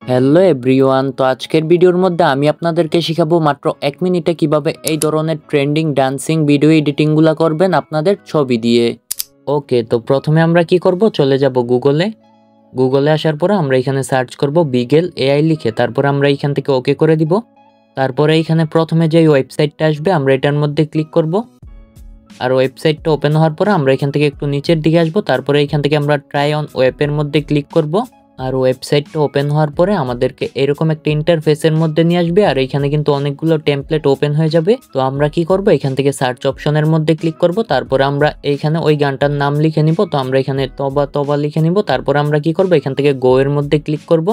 Hello everyone, তো আজকের ভিডিওর মধ্যে আমি আপনাদেরকে শেখাবো মাত্র 1 মিনিটে কিভাবে এই ধরনের ট্রেন্ডিং ডান্সিং ভিডিও এডিটিংগুলো করবেন আপনাদের ছবি দিয়ে। ওকে, তো প্রথমে আমরা কি করব, চলে যাব গুগলে আসার পরে আমরা এখানে সার্চ করব বিগেল এআই লিখে, তারপর আমরা এখান থেকে ওকে করে দিব। তারপরে এখানে প্রথমে যে ওয়েবসাইটটা আসবে আমরা এটার মধ্যে ক্লিক করব। আর ওয়েবসাইটটা ওপেন হওয়ার পরে আমরা এখান থেকে একটু নিচের দিকে আসবো, তারপরে এখান থেকে আমরা ট্রাই অন ওয়েবের মধ্যে ক্লিক করব। আর ওয়েবসাইটটা ওপেন হওয়ার পরে আমাদেরকে এরকম একটা ইন্টারফেসের মধ্যে নিয়ে আসবে, আর এখানে কিন্তু অনেকগুলো টেমপ্লেট ওপেন হয়ে যাবে। তো আমরা কি করব, এখান থেকে সার্চ অপশনের মধ্যে ক্লিক করব, তারপরে আমরা এইখানে ওই গানটার নাম লিখে নিব। তো আমরা এখানে তবা তবা লিখে নিব। তারপর আমরা কি করব, এখান থেকে গো এর মধ্যে ক্লিক করব।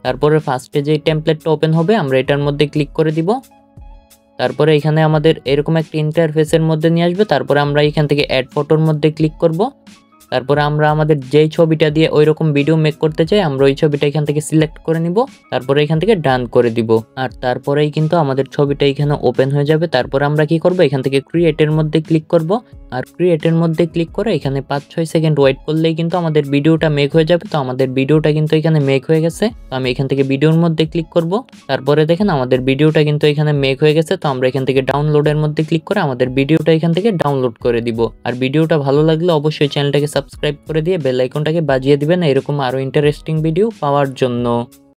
তারপরে ফার্স্টে যে টেমপ্লেটটা ওপেন হবে আমরা এটার মধ্যে ক্লিক করে দিব। তারপরে এখানে আমাদের এরকম একটা ইন্টারফেসের মধ্যে নিয়ে আসবে। তারপরে আমরা এখান থেকে অ্যাড ফটোর মধ্যে ক্লিক করব। তারপরে আমরা আমাদের যেই ছবিটা দিয়ে ওই রকম ভিডিও মেক করতে চাই আমরা ওই ছবিটা এখান থেকে সিলেক্ট করে নিব। তারপরে এখান থেকে ডান করে দিব। আর তারপরেই কিন্তু আমাদের ছবিটা এখানে ওপেন হয়ে যাবে। তারপরে আমরা কি করব, এখান থেকে ক্রিয়েটের মধ্যে ক্লিক করব। আর ক্রিয়েটের মধ্যে ক্লিক করে এখানে 5-6 সেকেন্ড ওয়েট করলেই কিন্তু আমাদের ভিডিওটা মেক হয়ে যাবে। তো আমাদের ভিডিওটা কিন্তু এখানে মেক হয়ে গেছে। তো আমি এখান থেকে ভিডিওর মধ্যে ক্লিক করব। তারপরে দেখেন আমাদের ভিডিওটা কিন্তু এখানে মেক হয়ে গেছে। তো আমরা এখান থেকে ডাউনলোডের মধ্যে ক্লিক করে আমাদের ভিডিওটা এখান থেকে ডাউনলোড করে দিব। আর ভিডিওটা ভালো লাগলে অবশ্যই চ্যানেলটাকে সাবস্ক্রাইব করে দিয়ে বেল আইকনটাকে বাজিয়ে দিবেন এরকম আরো ইন্টারেস্টিং ভিডিও পাওয়ার জন্য।